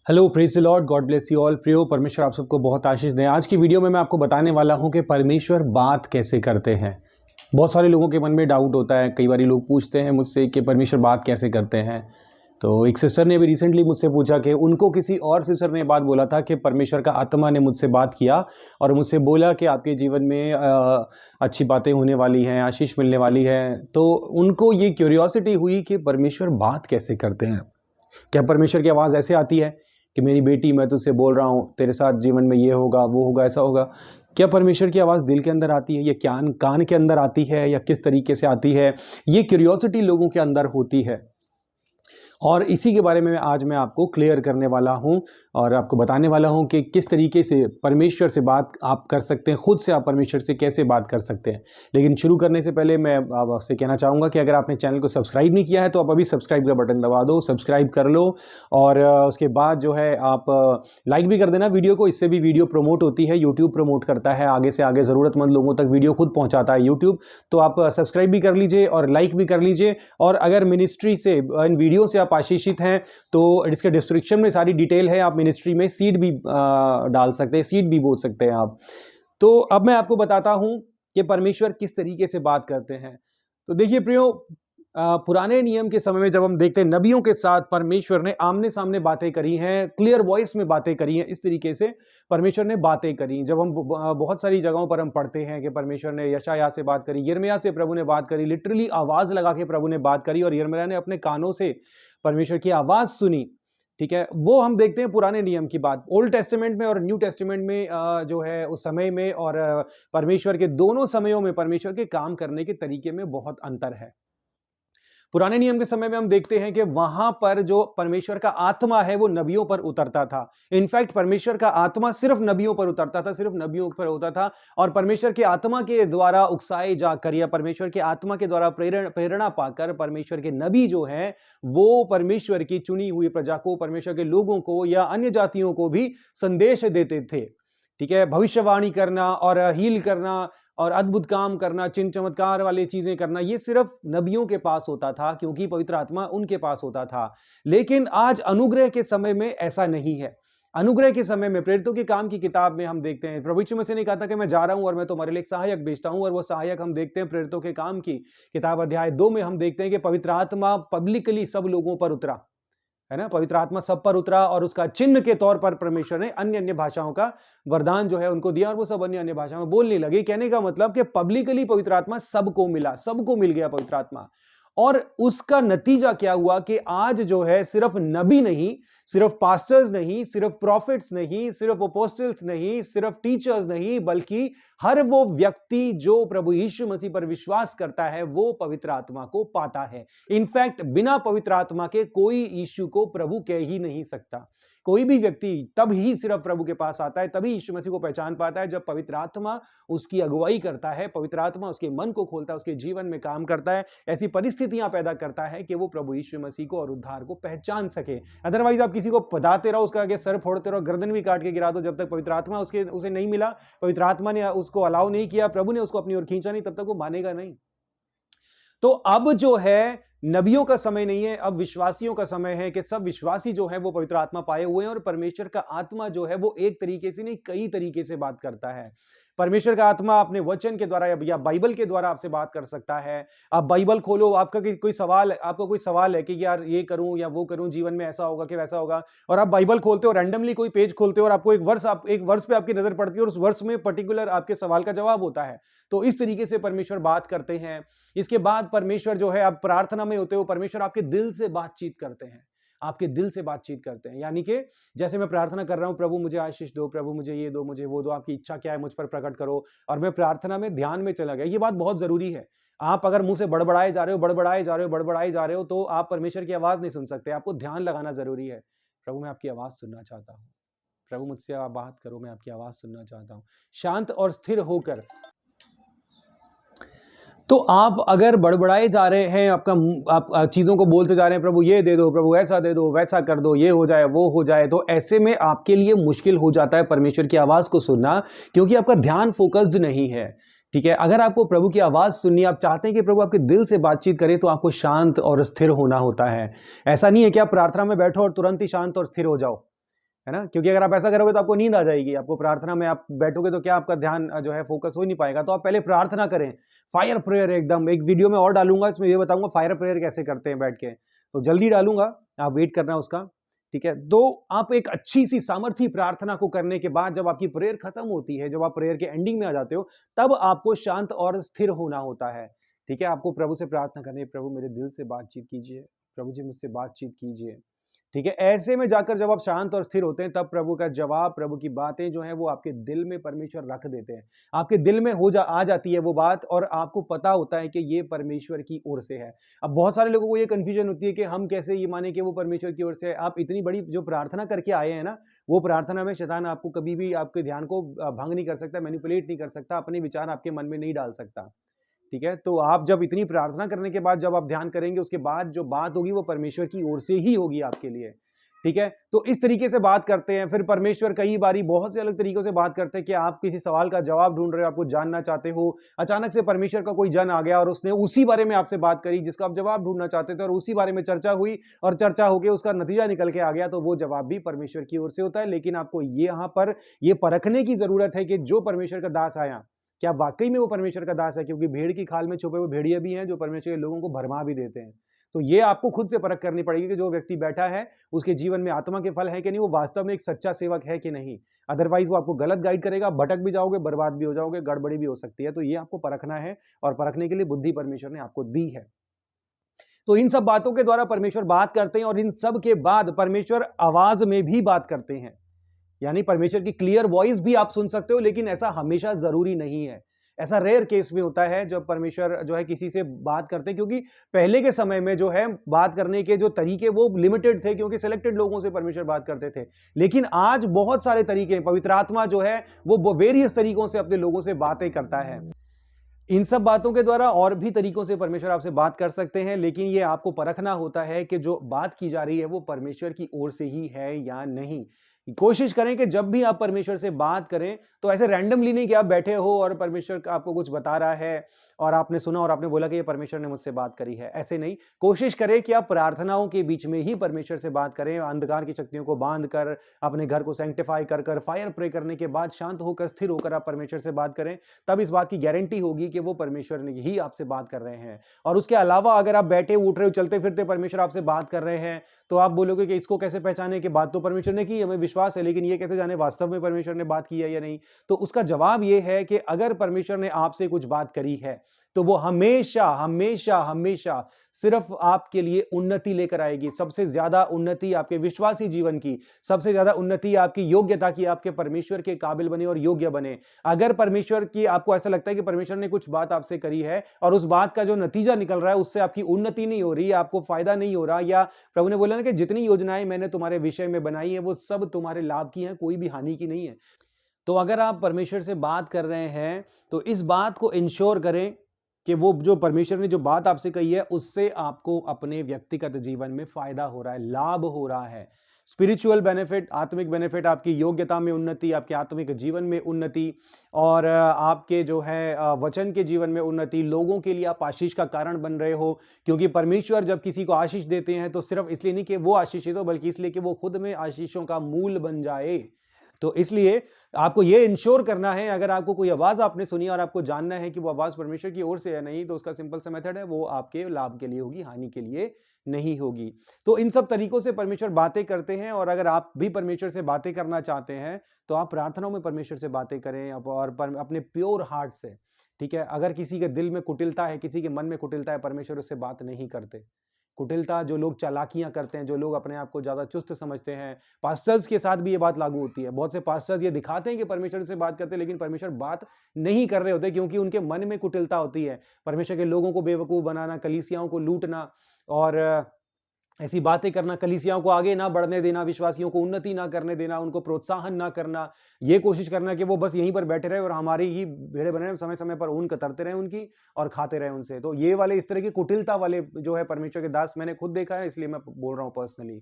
Hello, praise the Lord, God bless you all. प्रियो, परमेश्वर आप सबको बहुत आशीष दें। आज की वीडियो में मैं आपको बताने वाला हूं कि परमेश्वर बात कैसे करते हैं। बहुत सारे लोगों के मन में डाउट होता है। कई बार लोग पूछते हैं मुझसे कि परमेश्वर बात कैसे करते हैं। तो एक सिस्टर ने भी रिसेंटली मुझसे पूछा कि उनको किसी और सिस्टर ने बात बोला था कि परमेश्वर का आत्मा ने मुझसे बात किया और मुझसे बोला कि आपके जीवन में अच्छी बातें होने वाली हैं, आशीष मिलने वाली है। तो उनको ये क्यूरियोसिटी हुई कि परमेश्वर बात कैसे करते हैं। क्या परमेश्वर की आवाज़ ऐसे आती है कि मेरी बेटी, मैं तुझसे बोल रहा हूँ, तेरे साथ जीवन में ये होगा, वो होगा, ऐसा होगा? क्या परमेश्वर की आवाज़ दिल के अंदर आती है, या कान के अंदर आती है, या किस तरीके से आती है? ये क्यूरियोसिटी लोगों के अंदर होती है और इसी के बारे में आज मैं आपको क्लियर करने वाला हूं और आपको बताने वाला हूं कि किस तरीके से परमेश्वर से बात आप कर सकते हैं। खुद से आप परमेश्वर से कैसे बात कर सकते हैं। लेकिन शुरू करने से पहले मैं आपसे कहना चाहूँगा कि अगर आपने चैनल को सब्सक्राइब नहीं किया है तो आप अभी सब्सक्राइब का बटन दबा दो, सब्सक्राइब कर लो और उसके बाद जो है आप लाइक भी कर देना वीडियो को। इससे भी वीडियो प्रमोट होती है, यूट्यूब प्रमोट करता है, आगे से आगे ज़रूरतमंद लोगों तक वीडियो खुद पहुँचाता है यूट्यूब। तो आप सब्सक्राइब भी कर लीजिए और लाइक भी कर लीजिए। और अगर मिनिस्ट्री से, इन वीडियो से आप आशीषित हैं तो इसके डिस्क्रिप्शन में सारी डिटेल है। आप मिनिस्ट्री में सीड भी डाल सकते हैं, सीड भी बो सकते हैं आप। तो अब मैं आपको बताता हूं कि परमेश्वर किस तरीके से बात करते हैं। तो देखिए प्रियो, पुराने नियम के समय में जब हम देखते हैं नबियों के साथ परमेश्वर ने आमने सामने बातें करी हैं, क्लियर वॉइस में बातें करी हैं। इस तरीके से परमेश्वर ने बातें करी। जब हम बहुत सारी जगहों पर हम पढ़ते हैं कि परमेश्वर ने यशायाह से बात करी, यिर्मयाह से प्रभु ने बात करी, लिटरली आवाज लगा के प्रभु ने बात करी और यिर्मयाह ने अपने कानों से परमेश्वर की आवाज सुनी। ठीक है, वो हम देखते हैं पुराने नियम की बात। ओल्ड टेस्टामेंट में और न्यू टेस्टामेंट में जो है उस समय में और परमेश्वर के दोनों समयों में परमेश्वर के काम करने के तरीके में बहुत अंतर है। पुराने नियम के समय में हम देखते हैं कि वहां पर जो परमेश्वर का आत्मा है वो नबियों पर उतरता था। इनफैक्ट परमेश्वर का आत्मा सिर्फ नबियों पर उतरता था, सिर्फ नबियों पर होता था। और परमेश्वर के आत्मा के द्वारा उकसाए जाकर या परमेश्वर के आत्मा के द्वारा प्रेरणा पाकर परमेश्वर के नबी जो है वो परमेश्वर की चुनी हुई प्रजा को, परमेश्वर के लोगों को या अन्य जातियों को भी संदेश देते थे। ठीक है, भविष्यवाणी करना और हील करना और अद्भुत काम करना, चिन्ह चमत्कार वाली चीजें करना, ये सिर्फ नबियों के पास होता था क्योंकि पवित्र आत्मा उनके पास होता था। लेकिन आज अनुग्रह के समय में ऐसा नहीं है। अनुग्रह के समय में प्रेरितों के काम की किताब में हम देखते हैं, प्रभु यीशु मसीह ने कहा था कि मैं जा रहा हूं और मैं तुम्हारे लिए एक सहायक भेजता हूं। और वो सहायक हम देखते हैं प्रेरितों के काम की किताब अध्याय 2 में हम देखते हैं कि पवित्र आत्मा पब्लिकली सब लोगों पर उतरा, है ना। पवित्र आत्मा सब पर उतरा और उसका चिन्ह के तौर पर परमेश्वर ने अन्य अन्य भाषाओं का वरदान जो है उनको दिया और वो सब अन्य अन्य भाषाओं में बोलने लगे। कहने का मतलब कि पब्लिकली पवित्र आत्मा सबको मिला, सबको मिल गया पवित्र आत्मा। और उसका नतीजा क्या हुआ कि आज जो है सिर्फ नबी नहीं, सिर्फ पास्टर्स नहीं, सिर्फ प्रॉफिट्स नहीं, सिर्फ अपोस्टल्स नहीं, सिर्फ टीचर्स नहीं, बल्कि हर वो व्यक्ति जो प्रभु यीशु मसीह पर विश्वास करता है वो पवित्र आत्मा को पाता है। इनफैक्ट बिना पवित्र आत्मा के कोई यीशु को प्रभु कह ही नहीं सकता। कोई भी व्यक्ति तब ही सिर्फ प्रभु के पास आता है, तभी यीशु मसीह को पहचान पाता है जब पवित्र आत्मा उसकी अगुवाई करता है, पवित्र आत्मा उसके मन को खोलता है, उसके जीवन में काम करता है, ऐसी परिस्थितियां पैदा करता है कि वो प्रभु यीशु मसीह को और उद्धार को पहचान सके। अदरवाइज आप किसी को बताते रहो, उसका आगे सर फोड़ते रहो, गर्दन भी काट के गिरा दो, जब तक पवित्र आत्मा उसे नहीं मिला, पवित्र आत्मा ने उसको अलाउ नहीं किया, प्रभु ने उसको अपनी ओर खींचा नहीं, तब तक वो मानेगा नहीं। तो अब जो है नबियों का समय नहीं है, अब विश्वासियों का समय है कि सब विश्वासी जो है वो पवित्र आत्मा पाए हुए हैं और परमेश्वर का आत्मा जो है वो एक तरीके से नहीं कई तरीके से बात करता है। परमेश्वर का आत्मा अपने वचन के द्वारा या बाइबल के द्वारा आपसे बात कर सकता है। आप बाइबल खोलो, आपका कोई सवाल है कि यार ये करूं या वो करूं, जीवन में ऐसा होगा कि वैसा होगा, और आप बाइबल खोलते हो, रैंडमली कोई पेज खोलते हो और आपको एक वर्स पे आपकी नजर पड़ती है और उस वर्स में पर्टिकुलर आपके सवाल का जवाब होता है। तो इस तरीके से परमेश्वर बात करते हैं। इसके बाद परमेश्वर जो है, आप प्रार्थना में होते हो, परमेश्वर आपके दिल से बातचीत करते हैं, आपके दिल से बातचीत करते हैं। यानी कि जैसे मैं प्रार्थना कर रहा हूं, प्रभु मुझे आशीष दो, प्रभु मुझे ये दो, मुझे वो दो, आपकी इच्छा क्या है मुझ पर प्रकट करो, और मैं प्रार्थना में ध्यान में चला गया। ये बात बहुत जरूरी है। आप अगर मुंह से बड़बड़ाए जा रहे हो, बड़बड़ाए जा रहे हो, बड़बड़ाए जा रहे हो, तो आप परमेश्वर की आवाज नहीं सुन सकते। आपको ध्यान लगाना जरूरी है। प्रभु मैं आपकी आवाज सुनना चाहता हूँ, प्रभु मुझसे आप बात करो, मैं आपकी आवाज सुनना चाहता हूँ। शांत और स्थिर होकर। तो आप अगर बड़बड़ाए जा रहे हैं, आप चीजों को बोलते जा रहे हैं, प्रभु ये दे दो, प्रभु ऐसा दे दो, वैसा कर दो, ये हो जाए, वो हो जाए, तो ऐसे में आपके लिए मुश्किल हो जाता है परमेश्वर की आवाज को सुनना, क्योंकि आपका ध्यान फोकस्ड नहीं है। ठीक है, अगर आपको प्रभु की आवाज सुननी, आप चाहते हैं कि प्रभु आपके दिल से बातचीत करे, तो आपको शांत और स्थिर होना होता है। ऐसा नहीं है कि आप प्रार्थना में बैठो और तुरंत ही शांत और स्थिर हो जाओ। है ना? क्योंकि अगर आप ऐसा करोगे तो आपको नींद आ जाएगी, आपको प्रार्थना में आप बैठोगे तो क्या आपका ध्यान जो है फोकस हो ही नहीं पाएगा। तो आप पहले प्रार्थना करें, फायर प्रेयर एकदम, एक वीडियो में और डालूँगा, इसमें ये बताऊँगा फायर प्रेयर कैसे करते हैं बैठ के, तो जल्दी डालूँगा, आप वेट करना उसका, ठीक है? तो आप एक अच्छी-सी सामर्थी प्रार्थना को करने के बाद जब आपकी प्रेयर खत्म होती है, जब आप प्रेयर के एंडिंग में आ जाते हो, तब आपको शांत और स्थिर होना होता है, ठीक है? आपको प्रभु से प्रार्थना करनी है, प्रभु मेरे दिल से बातचीत कीजिए, प्रभु जी मुझसे बातचीत कीजिए, ठीक है? ऐसे में जाकर जब आप शांत और स्थिर होते हैं, तब प्रभु का जवाब, प्रभु की बातें जो हैं वो आपके दिल में परमेश्वर रख देते हैं। आपके दिल में आ जाती है वो बात और आपको पता होता है कि ये परमेश्वर की ओर से है। अब बहुत सारे लोगों को ये कन्फ्यूजन होती है कि हम कैसे ये माने कि वो परमेश्वर की ओर से है। आप इतनी बड़ी जो प्रार्थना करके आए हैं ना, वो प्रार्थना में शैतान आपको कभी भी आपके ध्यान को भंग नहीं कर सकता, मैनिपुलेट नहीं कर सकता, अपने विचार आपके मन में नहीं डाल सकता। ठीक है? तो आप जब इतनी प्रार्थना करने के बाद जब आप ध्यान करेंगे, उसके बाद जो बात होगी वो परमेश्वर की ओर से ही होगी आपके लिए। ठीक है? तो इस तरीके से बात करते हैं। फिर परमेश्वर कई बारी बहुत से अलग तरीकों से बात करते हैं कि आप किसी सवाल का जवाब ढूँढ रहे हो, आपको जानना चाहते हो। अचानक से परमेश्वर का कोई जन आ गया और उसने उसी बारे में आपसे बात करी जिसका आप जवाब ढूँढना चाहते थे और उसी बारे में चर्चा हुई और चर्चा होके उसका नतीजा निकल के आ गया, तो वो जवाब भी परमेश्वर की ओर से होता है। लेकिन आपको ये यहाँ पर ये परखने की ज़रूरत है कि जो परमेश्वर का दास आया, क्या वाक़ई में वो परमेश्वर का दास है? क्योंकि भेड़ की खाल में छुपे हुए भेड़िए भी हैं जो परमेश्वर के लोगों को भरमा भी देते हैं। तो ये आपको खुद से परख करनी पड़ेगी कि जो व्यक्ति बैठा है, उसके जीवन में आत्मा के फल हैं कि नहीं, वो वास्तव में एक सच्चा सेवक है कि नहीं। अदरवाइज़ वो आपको गलत गाइड करेगा, भटक भी जाओगे, बर्बाद भी हो जाओगे, गड़बड़ी भी हो सकती है। तो ये आपको परखना है और परखने के लिए बुद्धि परमेश्वर ने आपको दी है। तो इन सब बातों के द्वारा परमेश्वर बात करते हैं और इन सब के बाद परमेश्वर आवाज़ में भी बात करते हैं। यानी परमेश्वर की क्लियर वॉइस भी आप सुन सकते हो, लेकिन ऐसा हमेशा जरूरी नहीं है। ऐसा रेयर केस में होता है जब परमेश्वर जो है किसी से बात करते हैं, क्योंकि पहले के समय में जो है बात करने के जो तरीके वो लिमिटेड थे, क्योंकि सिलेक्टेड लोगों से परमेश्वर बात करते थे। लेकिन आज बहुत सारे तरीके हैं, पवित्र आत्मा जो है वो वेरियस तरीकों से अपने लोगों से बातें करता है। इन सब बातों के द्वारा और भी तरीकों से परमेश्वर आपसे बात कर सकते हैं, लेकिन ये आपको परखना होता है कि जो बात की जा रही है वो परमेश्वर की ओर से ही है या नहीं। कोशिश करें कि जब भी आप परमेश्वर से बात करें तो ऐसे रैंडमली नहीं कि आप बैठे हो और परमेश्वर आपको कुछ बता रहा है और आपने सुना और आपने बोला कि ये परमेश्वर ने मुझसे बात करी है। ऐसे नहीं, कोशिश करें कि आप प्रार्थनाओं के बीच में ही परमेश्वर से बात करें, अंधकार की शक्तियों को बांध कर, अपने घर को सैंक्टिफाई कर फायर प्रे करने के बाद शांत होकर, स्थिर होकर आप परमेश्वर से बात करें। तब इस बात की गारंटी होगी कि वो परमेश्वर ने ही आपसे बात कर रहे हैं। और उसके अलावा अगर आप बैठे उठ रहे हो, चलते फिरते परमेश्वर आपसे बात कर रहे हैं, तो आप बोलोगे कि इसको कैसे पहचाने कि बात तो परमेश्वर ने की, हमें विश्वास है, लेकिन ये कैसे जाने वास्तव में परमेश्वर ने बात की है या नहीं। तो उसका जवाब ये है कि अगर परमेश्वर ने आपसे कुछ बात करी है तो वो हमेशा हमेशा हमेशा सिर्फ आपके लिए उन्नति लेकर आएगी। सबसे ज्यादा उन्नति आपके विश्वासी जीवन की, सबसे ज्यादा उन्नति आपकी योग्यता की, आपके परमेश्वर के काबिल बने और योग्य बने। अगर परमेश्वर की आपको ऐसा लगता है कि परमेश्वर ने कुछ बात आपसे करी है और उस बात का जो नतीजा निकल रहा है उससे आपकी उन्नति नहीं हो रही, आपको फायदा नहीं हो रहा, या प्रभु ने बोला ना कि जितनी योजनाएं मैंने तुम्हारे विषय में बनाई है वो सब तुम्हारे लाभ की हैं, कोई भी हानि की नहीं है। तो अगर आप परमेश्वर से बात कर रहे हैं तो इस बात को इंश्योर करें कि वो जो परमेश्वर ने जो बात आपसे कही है उससे आपको अपने व्यक्तिगत जीवन में फायदा हो रहा है, लाभ हो रहा है। स्पिरिचुअल बेनिफिट, आत्मिक बेनिफिट, आपकी योग्यता में उन्नति, आपके आत्मिक जीवन में उन्नति और आपके जो है वचन के जीवन में उन्नति, लोगों के लिए आप आशीष का कारण बन रहे हो। क्योंकि परमेश्वर जब किसी को आशीष देते हैं तो सिर्फ इसलिए नहीं कि वो आशीषित हो, बल्कि इसलिए कि वो खुद में आशीषों का मूल बन जाए। तो इसलिए आपको ये इंश्योर करना है, अगर आपको कोई आवाज आपने सुनी और आपको जानना है कि वो आवाज परमेश्वर की ओर से है नहीं, तो उसका सिंपल सा मेथड है, वो आपके लाभ के लिए होगी, हानि के लिए नहीं होगी। तो इन सब तरीकों से परमेश्वर बातें करते हैं और अगर आप भी परमेश्वर से बातें करना चाहते हैं तो आप प्रार्थनाओं में परमेश्वर से बातें करें और अपने प्योर हार्ट से। ठीक है? अगर किसी के दिल में कुटिलता है, किसी के मन में कुटिलता है, परमेश्वर उससे बात नहीं करते। कुटिलता, जो लोग चालाकियां करते हैं, जो लोग अपने आप को ज्यादा चुस्त समझते हैं, पास्टर्स के साथ भी ये बात लागू होती है। बहुत से पास्टर्स ये दिखाते हैं कि परमेश्वर से बात करते हैं, लेकिन परमेश्वर बात नहीं कर रहे होते, क्योंकि उनके मन में कुटिलता होती है। परमेश्वर के लोगों को बेवकूफ बनाना, कलीसियाओं को लूटना और ऐसी बातें करना, कलीसियाओं को आगे ना बढ़ने देना, विश्वासियों को उन्नति ना करने देना, उनको प्रोत्साहन ना करना, ये कोशिश करना कि वो बस यहीं पर बैठे रहे और हमारी ही भेड़े बने रहे, समय समय पर ऊन कतरते रहे उनकी और खाते रहे उनसे। तो ये वाले इस तरह की कुटिलता वाले जो है परमेश्वर के दास मैंने खुद देखा है, इसलिए मैं बोल रहा हूँ पर्सनली।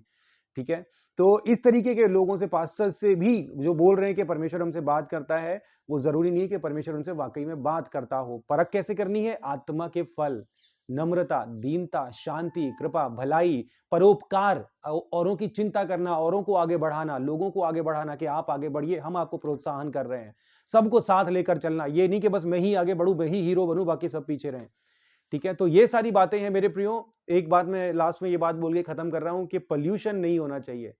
ठीक है? तो इस तरीके के लोगों से, पास्टर से भी जो बोल रहे हैं कि परमेश्वर हमसे बात करता है, वो जरूरी नहीं है कि परमेश्वर उनसे वाकई में बात करता हो। परख कैसे करनी है? आत्मा के फल नम्रता, दीनता, शांति, कृपा, भलाई, परोपकार, औरों की चिंता करना, औरों को आगे बढ़ाना, लोगों को आगे बढ़ाना कि आप आगे बढ़िए, हम आपको प्रोत्साहन कर रहे हैं। सबको साथ लेकर चलना, ये नहीं कि बस मैं ही आगे बढ़ूं, मैं ही हीरो बनूं, बाकी सब पीछे रहें। ठीक है, तो ये सारी बातें हैं मेरे प्रियो। एक बात मैं लास्ट में ये बात बोल के खत्म कर रहा हूं कि पॉल्यूशन नहीं होना चाहिए।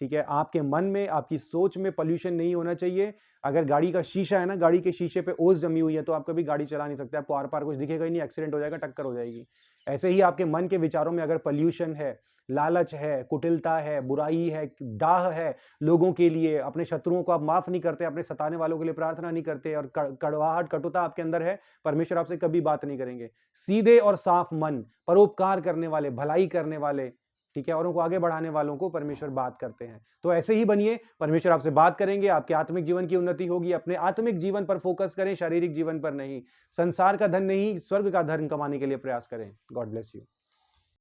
ठीक है, आपके मन में, आपकी सोच में पॉल्यूशन नहीं होना चाहिए। अगर गाड़ी का शीशा है ना, गाड़ी के शीशे पे ओस जमी हुई है तो आप कभी गाड़ी चला नहीं सकते, आपको आर पार कुछ दिखेगा ही नहीं, एक्सीडेंट हो जाएगा, टक्कर हो जाएगी। ऐसे ही आपके मन के विचारों में अगर पॉल्यूशन है, लालच है, कुटिलता है, बुराई है, डाह है लोगों के लिए, अपने शत्रुओं को आप माफ नहीं करते, अपने सताने वालों के लिए प्रार्थना नहीं करते, और कड़वाहट, कटुता आपके अंदर है, परमेश्वर आपसे कभी बात नहीं करेंगे। सीधे और साफ मन, परोपकार करने वाले, भलाई करने वाले, ठीक है, औरों को आगे बढ़ाने वालों को परमेश्वर बात करते हैं। तो ऐसे ही बनिए, परमेश्वर आपसे बात करेंगे, आपके आत्मिक जीवन की उन्नति होगी। अपने आत्मिक जीवन पर फोकस करें, शारीरिक जीवन पर नहीं। संसार का धन नहीं, स्वर्ग का धन कमाने के लिए प्रयास करें। God bless you.